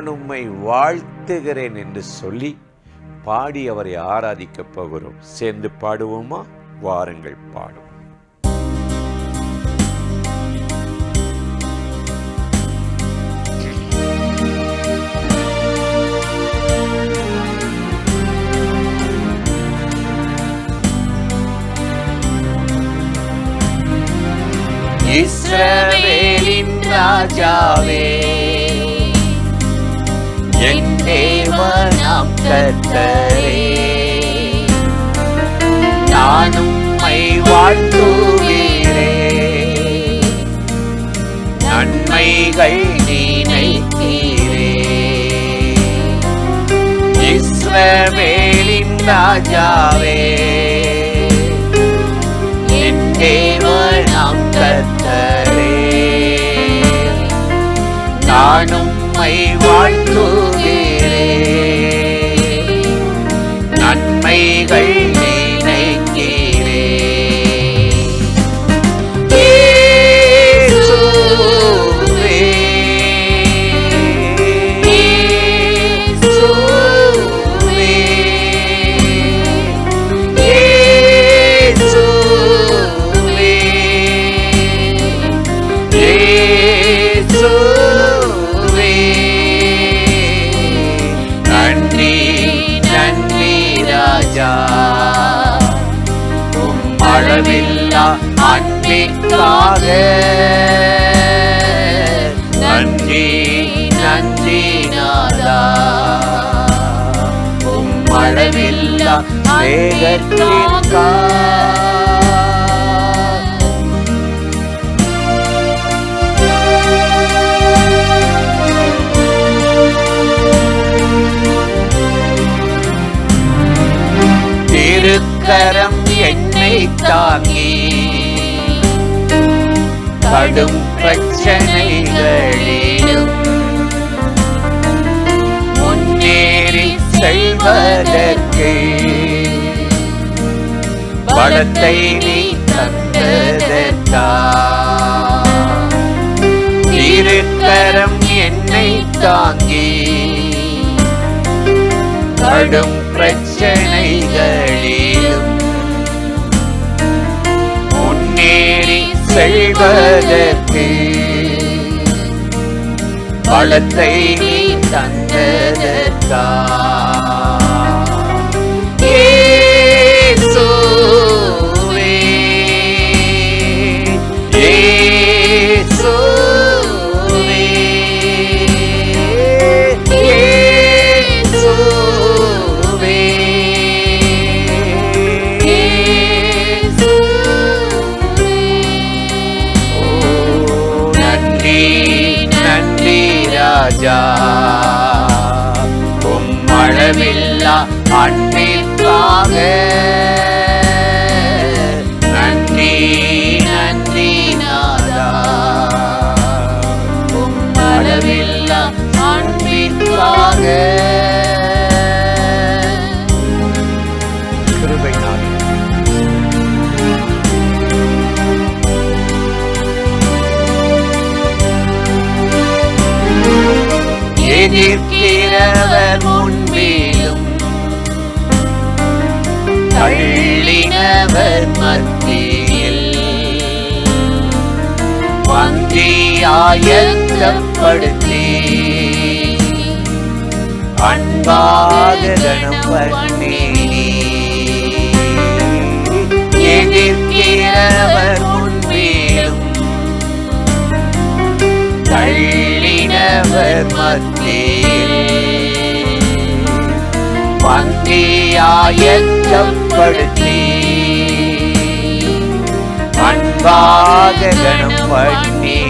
நான் உம்மை வாழ்த்துகிறேன் என்று சொல்லி பாடி அவரை ஆராதிக்கப் போகிறோம். சேர்ந்து பாடுவோமா? வாருங்கள் பாடுவோம். இஸ்ரவேலின் ராஜாவே, என் தேவனாம் கர்த்தரே, நான் உம்மை வாழ்த்துகிறேன், நன்மைகள் நினைக்கிறேன். இஸ்ரவேலின் ராஜாவே, என் தேவனாம் கர்த்தரே, நான் உம்மை வாழ்த்துகிறேன், நன்மைகள் நினைக்கிறேன். இயேசுவே, இயேசுவே, இயேசுவே, இயேசுவே, நன்றி நன்றி ராஜா, உம் அளவில்லா அன்பிற்காக நன்றி நன்றி நாதா, உம் அளவில்லா ஸ்நேகத்திற்காக. திருக்கரம் என்னை தாங்கி கடும் பிரச்சனைகளிலும் முன்னேறி செல்வதற்கு பலத்தை நீ தந்ததற்கா. திருக்கரம் என்னை தாங்கி கடும் பிரச்சனைகளிலும் முன்னேறி செல்வதற்கு பலத்தை நீ தந்ததற்கா. இயேசுவே, இயேசுவே, இயேசுவே, ஓ நன்றி நன்றி ராஜா, உம் அளவில்லா அன்பிற்காக நன்றி நன்றி நாதா, உம் அளவில்லா அன்பிற்காக. கிருபை நாள் எதிர்க்கிறவர் முன்பிலும் தள்ளினவர் மத்தியில் வங்கியாயத்தப்படுத்தி அன்பாக கனம் பண்ணி. எதிர்க்கிறவர் முன்பிலும் தள்ளினவர் மத்தியில் வங்கியாயத்தப்படுத்தி அன்பாக கனம் பண்ணி.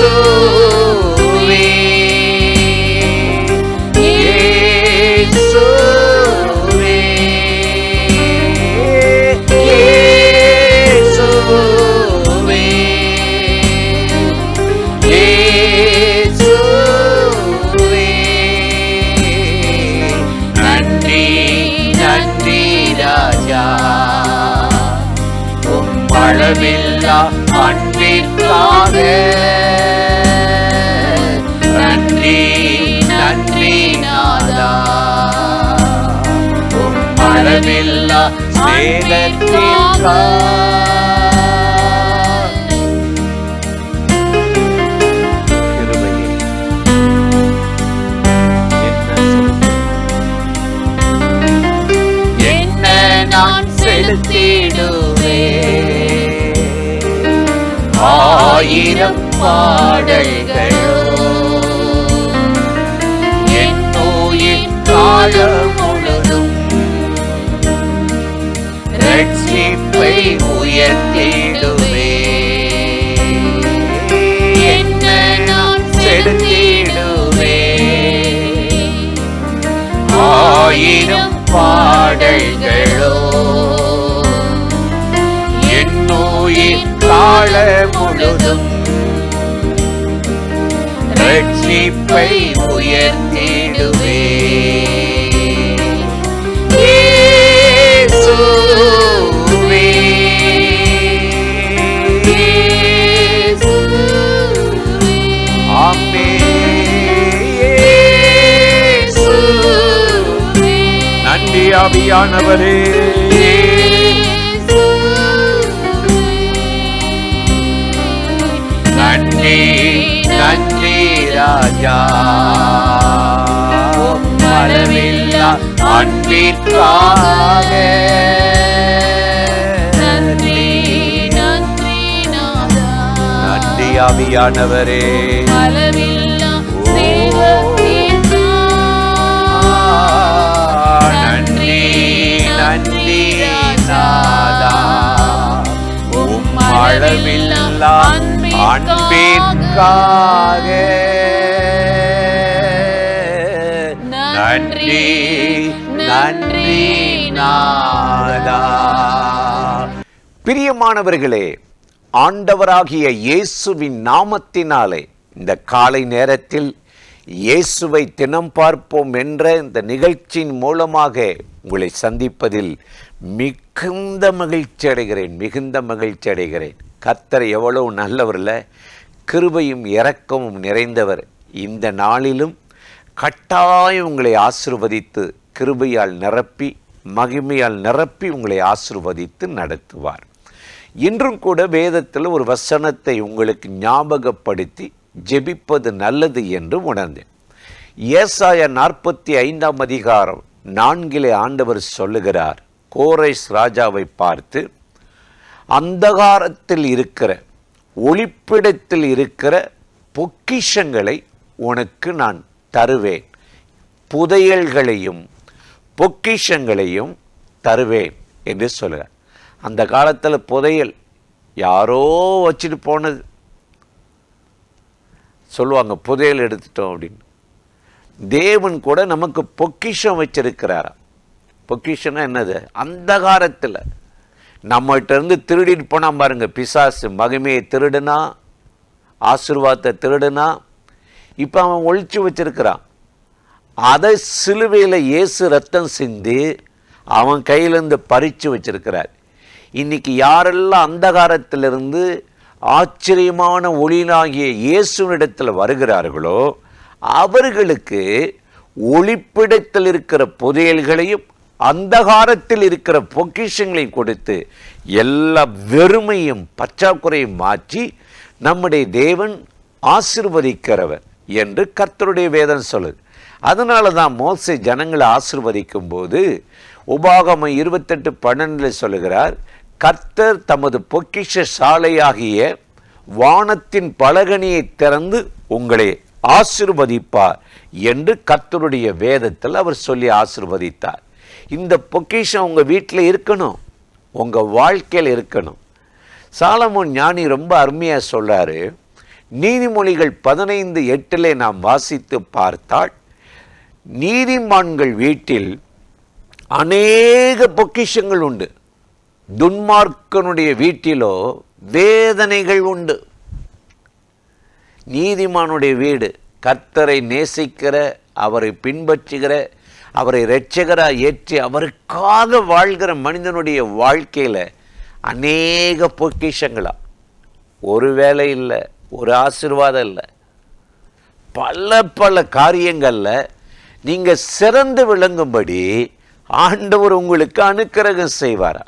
இயேசுவே, இயேசுவே, இயேசுவே, இயேசுவே, நன்றி நன்றி ராஜா, உம் அளவில்லா அன்பிற்காக நன்றி நாதா, அளவில்லா ஸ்நேகத்திற்காக. என்ன நான் செலுத்திடுவே, ஆயிரம் பாடல்களோ என் உயிர் காலம் முழுதும் ரட்சிப்பை உயர்த்திடுவே. என்ன நான் செலுத்திடுவே, ஆயிரம் பாடல்களோ என் உயிர் கால முழுதும் ரட்சிப்பை உயர்த்திடுவே. நன்றி ஆவியானவரே, நன்றி நன்றி ராஜா, அளவில்லா அன்பிற்காக. நன்றி நன்றி நாதா, நன்றி ஆவியானவரே, அளவில்லா நன்றி நன்றி நாதா, அளவில்லா அன்பிற்காக. நன்றி நன்றி நாதா. பிரியமானவர்களே, ஆண்டவராகிய இயேசுவின் நாமத்தினாலே இந்த காலை நேரத்தில் இயேசுவை தினம் பார்ப்போம் என்ற இந்த நிகழ்ச்சியின் மூலமாக உங்களை சந்திப்பதில் மிகுந்த மகிழ்ச்சி அடைகிறேன். கர்த்தர் எவ்வளவு நல்லவர்ல, கிருபையும் இரக்கமும் நிறைந்தவர். இந்த நாளிலும் கட்டாயம் உங்களை ஆசீர்வதித்து கிருபையால் நிரப்பி மகிமையால் நிரப்பி உங்களை ஆசீர்வதித்து நடத்துவார். இன்றும் கூட வேதத்தில் ஒரு வசனத்தை உங்களுக்கு ஞாபகப்படுத்தி ஜெபிப்பது நல்லது என்று உணர்ந்தேன். ஏசாயா 45 அதிகாரம் 4 ஆண்டவர் சொல்லுகிறார், கோரேஸ் ராஜாவை பார்த்து, அந்தகாரத்தில் இருக்கிற ஒளிப்பிடத்தில் இருக்கிற பொக்கிஷங்களை உனக்கு நான் தருவேன், புதையல்களையும் பொக்கிஷங்களையும் தருவேன் என்று சொல்லுகிறார். அந்த காலத்தில் புதையல் யாரோ வச்சுட்டு போனது சொல்லுவாங்க, புதையல் எடுத்துட்டோம் அப்படின்னு. தேவன் கூட நமக்கு பொக்கிஷம் வச்சிருக்கிறாரா. பொக்கிஷம்னா என்னது? அந்தகாரத்தில் நம்மகிட்ட இருந்து திருடிட்டு போனால் பாருங்க, பிசாசு மகிமையை திருடுனா, ஆசீர்வாதத்தை திருடுனா, இப்போ அவன் ஒழிச்சு வச்சிருக்கிறான். அதை சிலுவையில் இயேசு ரத்தம் சிந்தி அவன் கையிலேருந்து பறித்து வச்சிருக்கிறார். இன்னைக்கு யாரெல்லாம் அந்தகாரத்திலிருந்து ஆச்சரியமான ஒளியாகிய இயேசுவினிடத்தில் வருகிறார்களோ அவர்களுக்கு ஒளிப்பிடத்தில் இருக்கிற புதையல்களையும் அந்தகாரத்தில் இருக்கிற பொக்கிஷங்களையும் கொடுத்து எல்லா வெறுமையும் பற்றாக்குறையும் மாற்றி நம்முடைய தேவன் ஆசீர்வதிக்கிறவர் என்று கர்த்தருடைய வேதம் சொல்லுது. அதனால தான் மோசே ஜனங்களை ஆசீர்வதிக்கும் போது உபாகமம் 28:12 சொல்லுகிறார், கர்த்தர் தமது பொக்கிஷ சாலையாகிய வானத்தின் பலகணியை திறந்து உங்களை ஆசீர்வதிப்பார் என்று கர்த்தருடைய வேதத்தில் அவர் சொல்லி ஆசீர்வதித்தார். இந்த பொக்கிஷம் உங்கள் வீட்டில் இருக்கணும், உங்கள் வாழ்க்கையில் இருக்கணும். சாலமோன் ஞானி ரொம்ப அருமையாக சொல்றாரு. நீதிமொழிகள் 15:8 நாம் வாசித்து பார்த்தால், நீதிமான்கள் வீட்டில் அநேக பொக்கிஷங்கள் உண்டு, துன்மார்க்கனுடைய வீட்டிலோ வேதனைகள் உண்டு. நீதிமானுடைய வீடு கர்த்தரை நேசிக்கிற, அவரை பின்பற்றுகிற, அவரை இரட்சகராக ஏற்றி அவருக்காக வாழ்கிற மனிதனுடைய வாழ்க்கையில் அநேக பொக்கிஷங்களா. ஒரு வேலை இல்லை, ஒரு ஆசீர்வாதம் இல்லை, பல பல காரியங்களில் நீங்கள் சிறந்து விளங்கும்படி ஆண்டவர் உங்களுக்கு அனுக்கிரகம் செய்வாரா.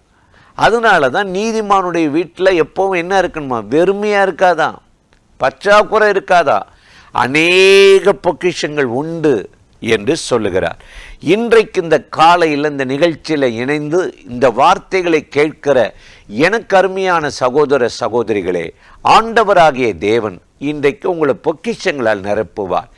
அதனால தான் நீதிமானுடைய வீட்டில் எப்பவும் என்ன இருக்கணுமா, வெறுமையாக இருக்காதா, பற்றாக்குறை இருக்காதா, அநேக பொக்கிஷங்கள் உண்டு என்று சொல்லுகிறார். இன்றைக்கு இந்த காலையில் இந்த நிகழ்ச்சியில் இணைந்து இந்த வார்த்தைகளை கேட்கிற எனக்கு அருமையான சகோதர சகோதரிகளே, ஆண்டவராகிய தேவன் இன்றைக்கு உங்களை பொக்கிஷங்களால் நிரப்புவார்.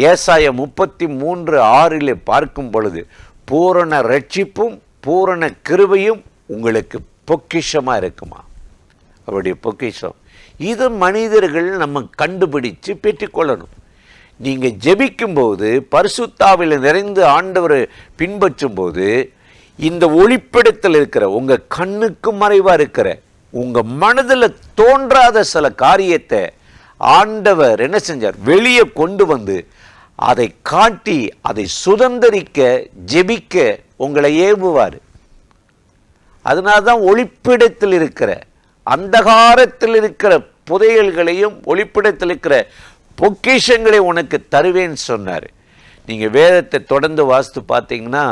ஏசாயா 33:6 பார்க்கும் பொழுது பூரண ரட்சிப்பும் பூரண கிருபையும் உங்களுக்கு பொக்கிஷமாக இருக்குமா. அவருடைய பொக்கிஷம் இது மனிதர்கள் நம்ம கண்டுபிடிச்சு பெற்றுக்கொள்ளணும். நீங்கள் ஜெபிக்கும்போது பரிசுத்தாவில் நிறைந்து ஆண்டவரை பின்பற்றும் போது இந்த ஒளிப்பிடத்தில் இருக்கிற உங்கள் கண்ணுக்கு மறைவாக இருக்கிற உங்கள் மனதில் தோன்றாத சில காரியத்தை ஆண்டவர் என்ன செஞ்சார், வெளியே கொண்டு வந்து அதை காட்டி அதை சுதந்திரிக்க ஜெபிக்க உங்களை ஏவுவார். அதனால தான் ஒளிப்பிடத்தில் இருக்கிற அந்தகாரத்தில் இருக்கிற புதையல்களையும் ஒளிப்பிடத்தில் இருக்கிற பொக்கிஷங்களை உனக்கு தருவேன்னு சொன்னார். நீங்கள் வேதத்தை தொடர்ந்து வாசித்து பார்த்தீங்கன்னா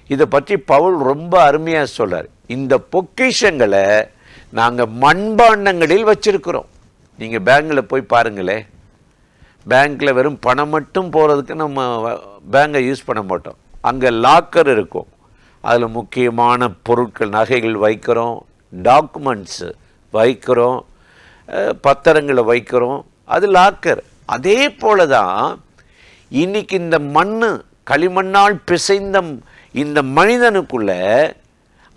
இதை பற்றி பவுல் ரொம்ப அருமையாக சொல்கிறார். இந்த பொக்கிஷங்களை நாங்கள் மண்பாண்டங்களில் வச்சிருக்கிறோம். நீங்கள் பேங்கில் போய் பாருங்களேன், பேங்க்கில் வெறும் பணம் மட்டும் போகிறதுக்கு நம்ம பேங்கை யூஸ் பண்ண மாட்டோம். அங்கே லாக்கர் இருக்கும், அதில் முக்கியமான பொருட்கள் நகைகள் வைக்கிறோம், டாக்குமெண்ட்ஸு வைக்கிறோம், பத்திரங்களை வைக்கிறோம், அது லாக்கர். அதே போல தான் இன்னைக்கு இந்த களிமண்ணால் பிசைந்த இந்த மனிதனுக்குள்ள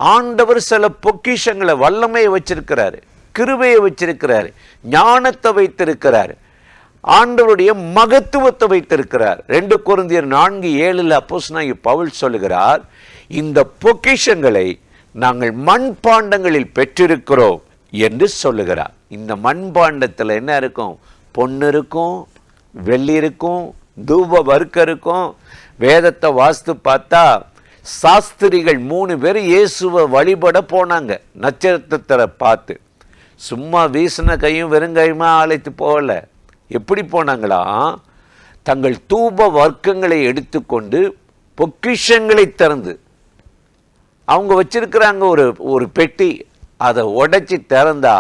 ஆண்டவர் சில பொக்கிஷங்களை வல்லமையை வச்சிருக்கிறாரு, கிருபையை வச்சிருக்கிறாரு, ஞானத்தை வைத்திருக்கிறார், ஆண்டவருடைய மகத்துவத்தை வைத்திருக்கிறார். 2 கொரிந்தியர் 4:7 அப்போஸ்தலனாகிய பவுல் சொல்லுகிறார், இந்த பொக்கிஷங்களை நாங்கள் மண்பாண்டங்களில் பெற்றிருக்கிறோம் என்று சொல்லுகிறார். இந்த மண்பாண்டத்தில் என்ன இருக்கும், பொண்ணு இருக்கும், வெள்ளி இருக்கும், தூப வர்க்கம் இருக்கும். வேதத்தை வாஸ்து பார்த்தா சாஸ்திரிகள் 3 பேர் இயேசுவை வழிபட போனாங்க. நட்சத்திரத்தை பார்த்து சும்மா வீசின கையும் வெறுங்கையுமா அழைத்து போகல. எப்படி போனாங்களா, தங்கள் தூப வர்க்கங்களை எடுத்துக்கொண்டு பொக்கிஷங்களை திறந்து அவங்க வச்சிருக்கிறாங்க ஒரு பெட்டி, அதை உடைச்சி திறந்தா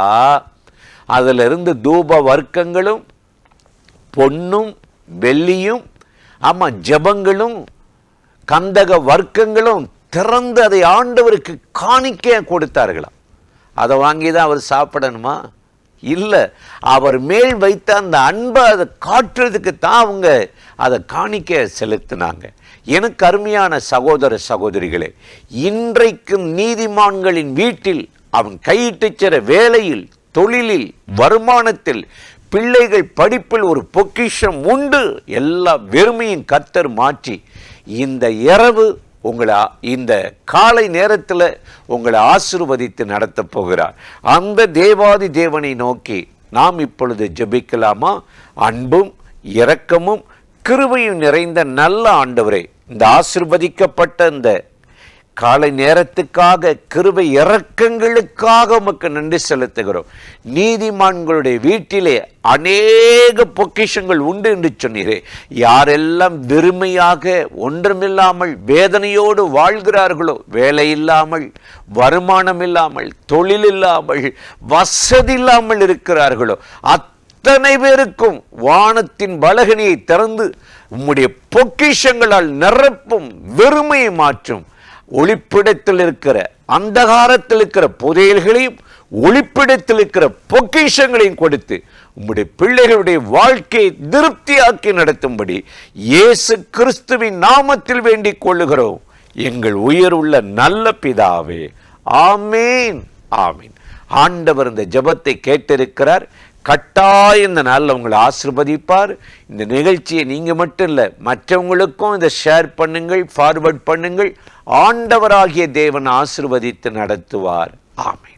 அதில் இருந்து தூப வர்க்கங்களும் பொன்னும் வெள்ளியும் ஜபங்களும் கந்தக வர்க்கங்களும் திறந்து அதை ஆண்டவருக்கு காணிக்க கொடுத்தார்களாம். அதை வாங்கி தான் அவர் சாப்பிடணுமா? இல்லை, அவர் மேல் வைத்த அந்த அன்பை அதை காட்டுறதுக்கு தான் அவங்க அதை காணிக்க செலுத்தினாங்க. எனக்கு அருமையான சகோதர சகோதரிகளே, இன்றைக்கு நீதிமான்களின் வீட்டில் அவன் கையிட்டு செற வேலையில், தொழிலில், வருமானத்தில், பிள்ளைகள் படிப்பில் ஒரு பொக்கிஷம் உண்டு. எல்லா வெறுமையும் கர்த்தர் மாற்றி இந்த இரவு உங்களை இந்த காலை நேரத்தில் உங்களை ஆசீர்வதித்து நடத்த போகிறார். அந்த தேவாதி தேவனை நோக்கி நாம் இப்பொழுது ஜெபிக்கலாமா? அன்பும் இரக்கமும் கிருபையும் நிறைந்த நல்ல ஆண்டவரே, இந்த ஆசீர்வதிக்கப்பட்ட இந்த காலை நேரத்துக்காக, கிருபை இரக்கங்களுக்காக உமக்கு நன்றி செலுத்துகிறோம். நீதிமான்களுடைய வீட்டிலே அநேக பொக்கிஷங்கள் உண்டு என்று சொன்னீரே. யாரெல்லாம் வெறுமையாக ஒன்றுமில்லாமல் வேதனையோடு வாழ்கிறார்களோ, வேலை இல்லாமல், வருமானம் இல்லாமல், தொழில் இல்லாமல், வசதி இல்லாமல் இருக்கிறார்களோ, அத்தனை பேருக்கும் வானத்தின் பலகனியை திறந்து உம்முடைய பொக்கிஷங்களால் நிரப்பும், வெறுமையை மாற்றும். ஒளிப்பிடத்தில் இருக்கிற அந்தகாரத்தில் இருக்கிற புதையல்களையும் ஒளிப்பிடத்தில் இருக்கிற பொக்கிஷங்களையும் கொடுத்து உம்முடைய பிள்ளைகளுடைய வாழ்க்கையை திருப்தியாக்கி நடத்தும்படி இயேசு கிறிஸ்துவின் நாமத்தில் வேண்டிக் கொள்ளுகிறோம் எங்கள் உயர்வுள்ள நல்ல பிதாவே. ஆமேன், ஆமீன். ஆண்டவர் இந்த ஜெபத்தை கேட்டிருக்கிறார். கட்டாயம் இந்த நாளில் உங்களை ஆசீர்வதிப்பார். இந்த நிகழ்ச்சியை நீங்கள் மட்டும் இல்லை, மற்றவங்களுக்கும் இதை ஷேர் பண்ணுங்கள், ஃபார்வர்ட் பண்ணுங்கள். ஆண்டவராகிய தேவன் ஆசீர்வதித்து நடத்துவார். ஆமென்.